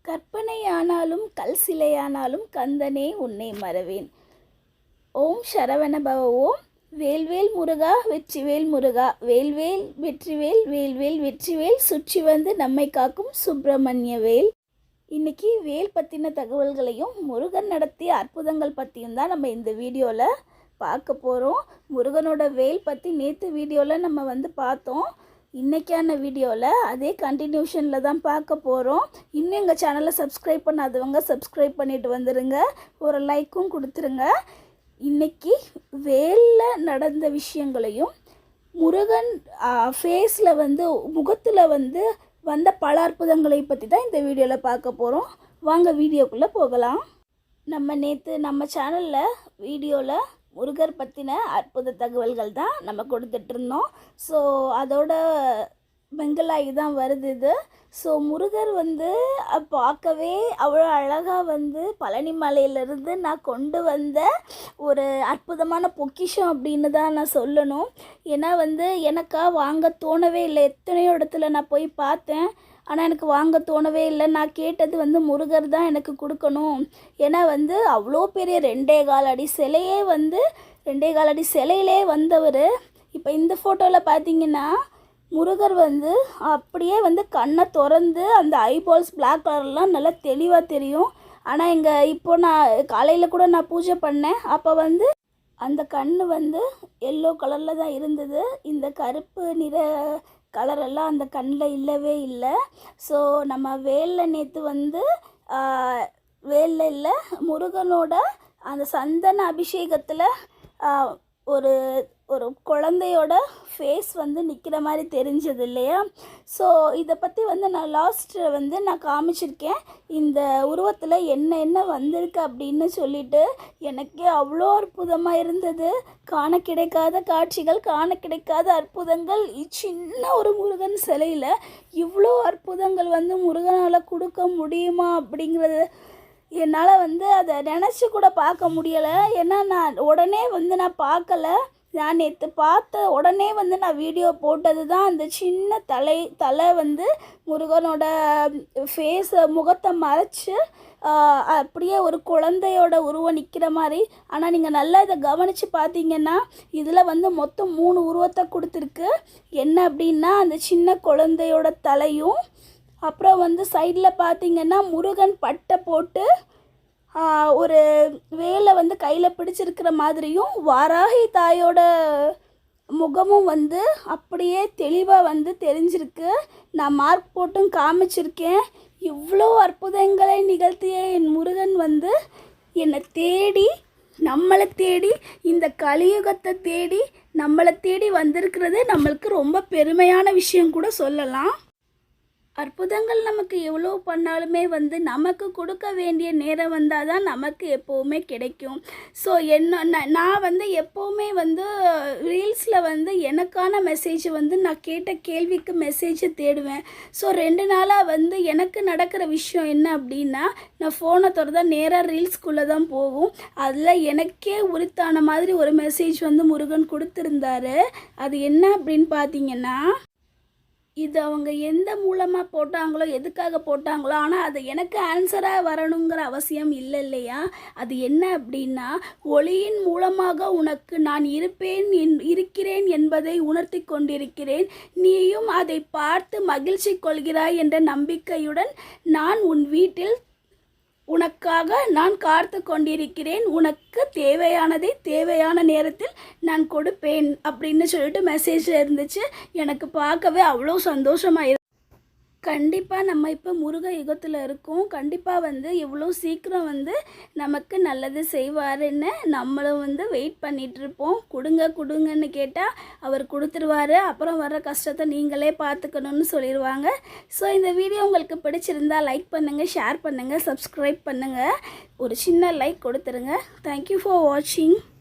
கற்பனையானாலும் கல் சிலையானாலும் கந்தனே உன்னை மறவேன். ஓம் சரவண பவ. ஓம் வேல்வேல் முருகா வெற்றிவேல் முருகா, வேல்வேல் வெற்றிவேல், வேல்வேல் வெற்றிவேல், சுற்றி வந்து நம்மை காக்கும் சுப்பிரமணிய வேல். இன்றைக்கி வேல் பற்றின தகவல்களையும் முருகன் நடத்திய அற்புதங்கள் பற்றியும் தான் நம்ம இந்த வீடியோவில் பார்க்க போகிறோம். முருகனோட வேல் பற்றி நேற்று வீடியோவில் நம்ம பார்த்தோம். இன்றைக்கான வீடியோவில் அதே கண்டினியூஷனில் தான் பார்க்க போகிறோம். இன்னும் எங்கள் சேனலை சப்ஸ்கிரைப் பண்ணாதவங்க சப்ஸ்கிரைப் பண்ணிவிட்டு வந்துடுங்க, ஒரு லைக்கும் கொடுத்துருங்க. இன்றைக்கி வேலில் நடந்த விஷயங்களையும் முருகன் ஃபேஸில் முகத்தில் வந்த பல அற்புதங்களை பற்றி தான் இந்த வீடியோவில் பார்க்க போகிறோம். வாங்க வீடியோக்குள்ளே போகலாம். நம்ம சேனலில் வீடியோவில் முருகர் பற்றின அற்புத தகவல்கள் தான் நம்ம கொடுத்துட்ருந்தோம். ஸோ அதோட பெங்கலாகி தான் வருது இது. ஸோ முருகர் பார்க்கவே அவ்வளோ அழகாக பழனி மலையிலேருந்து நான் கொண்டு வந்த ஒரு அற்புதமான பொக்கிஷம் அப்படின்னு தான் நான் சொல்லணும். ஏன்னா எனக்கா வாங்க தோணவே இல்லை. எத்தனையோ இடத்துல நான் போய் பார்த்தேன், ஆனால் எனக்கு வாங்க தோணவே இல்லை. நான் கேட்டது முருகர் தான் எனக்கு கொடுக்கணும். ஏன்னா அவ்வளோ பெரிய 2.25 அடி சிலையே 2.25 அடி சிலையிலே வந்தவர். இப்போ இந்த ஃபோட்டோவில் பார்த்தீங்கன்னா முருகர் அப்படியே கண்ணை திறந்து அந்த ஐபால்ஸ் பிளாக் கலர்லாம் நல்லா தெளிவாக தெரியும். ஆனால் இப்போ நான் காலையில் கூட நான் பூஜை பண்ணேன். அப்போ அந்த கண் எல்லோ கலரில் தான் இருந்தது. இந்த கருப்பு நிற கலரெல்லாம் அந்த கண்ணில் இல்லவே இல்லை. ஸோ நம்ம வேலில் நேற்று வேலில் இல்லை, முருகனோட அந்த சந்தன அபிஷேகத்தில் ஒரு ஒரு குழந்தையோட ஃபேஸ் நிற்கிற மாதிரி தெரிஞ்சது இல்லையா. ஸோ இதை பற்றி நான் லாஸ்ட்டு நான் காமிச்சிருக்கேன். இந்த உருவத்தில் என்ன வந்திருக்கு அப்படின்னு சொல்லிட்டு எனக்கே அவ்வளோ அற்புதமாக இருந்தது. காண கிடைக்காத காட்சிகள், காண கிடைக்காத அற்புதங்கள். சின்ன ஒரு முருகன் சிலையில் இவ்வளோ அற்புதங்கள் முருகனால் கொடுக்க முடியுமா அப்படிங்கிறது என்னால் அதை நினச்சி கூட பார்க்க முடியலை. ஏன்னா நான் உடனே நான் பார்க்கல. நான் நேற்று பார்த்த உடனே நான் வீடியோ போட்டது தான் அந்த சின்ன தலை முருகனோட முகத்தை மறைச்சி அப்படியே ஒரு குழந்தையோட உருவம் நிற்கிற மாதிரி. ஆனால் நீங்கள் நல்லா இதை கவனித்து பார்த்தீங்கன்னா இதில் மொத்தம் 3 உருவத்தை கொடுத்துருக்கு. என்ன அப்படின்னா அந்த சின்ன குழந்தையோட தலையும், அப்புறம் சைடில் பார்த்தீங்கன்னா முருகன் பட்டை போட்டு ஒரு வேலை கையில் பிடிச்சிருக்கிற மாதிரியும், வாராகி தாயோட முகமும் அப்படியே தெளிவாக தெரிஞ்சிருக்கு. நான் மார்க் போட்டும் காமிச்சிருக்கேன். இவ்வளோ அற்புதங்களை நிகழ்த்திய என் முருகன் என்னை தேடி, நம்மளை தேடி, இந்த கலியுகத்தை தேடி நம்மளை தேடி வந்திருக்கிறது நம்மளுக்கு ரொம்ப பெருமையான விஷயம் கூட சொல்லலாம். அற்புதங்கள் நமக்கு எவ்வளோ பண்ணாலுமே நமக்கு கொடுக்க வேண்டிய நேரம் வந்தால் தான் நமக்கு எப்போவுமே கிடைக்கும். ஸோ நான் எப்போவுமே ரீல்ஸில் எனக்கான மெசேஜ் நான் கேட்ட கேள்விக்கு மெசேஜை தேடுவேன். ஸோ 2 நாளாக எனக்கு நடக்கிற விஷயம் என்ன அப்படின்னா, நான் ஃபோனை திறந்தா நேராக ரீல்ஸ்குள்ளே தான் போகும். அதில் எனக்கே உரித்தான மாதிரி ஒரு மெசேஜ் முருகன் கொடுத்துருந்தாரு. அது என்ன அப்படின்னு பார்த்தீங்கன்னா, இது அவங்க எந்த மூலமாக போட்டாங்களோ, எதுக்காக போட்டாங்களோ, ஆனால் அது எனக்கு ஆன்சராக வரணுங்கிற அவசியம் இல்லை இல்லையா. அது என்ன அப்படின்னா, ஒளியின் மூலமாக உனக்கு நான் இருக்கிறேன் என்பதை உணர்த்தி கொண்டிருக்கிறேன். நீயும் அதை பார்த்து மகிழ்ச்சி கொள்கிறாய் என்ற நம்பிக்கையுடன் நான் உன் வீட்டில் உனக்காக நான் காத்து கொண்டிருக்கிறேன். உனக்கு தேவையானதை தேவையான நேரத்தில் நான் கொடுப்பேன் அப்படின்னு சொல்லிட்டு மெசேஜ் இருந்துச்சு. எனக்கு பார்க்கவே அவ்வளோ சந்தோஷமாக. கண்டிப்பாக நம்ம இப்போ முருக யுகத்தில் இருக்கோம். கண்டிப்பாக எவ்வளோ சீக்கிரம் நமக்கு நல்லது செய்வாருன்னு நம்மளும் வெயிட் பண்ணிகிட்ருப்போம். கொடுங்கன்னு கேட்டால் அவர் கொடுத்துருவாரு. அப்புறம் வர்ற கஷ்டத்தை நீங்களே பார்த்துக்கணுன்னு சொல்லிடுவாங்க. ஸோ இந்த வீடியோ உங்களுக்கு பிடிச்சிருந்தா லைக் பண்ணுங்கள், ஷேர் பண்ணுங்கள், சப்ஸ்கிரைப் பண்ணுங்கள். ஒரு சின்ன லைக் கொடுத்துருங்க. தேங்க்யூ ஃபார் வாட்சிங்.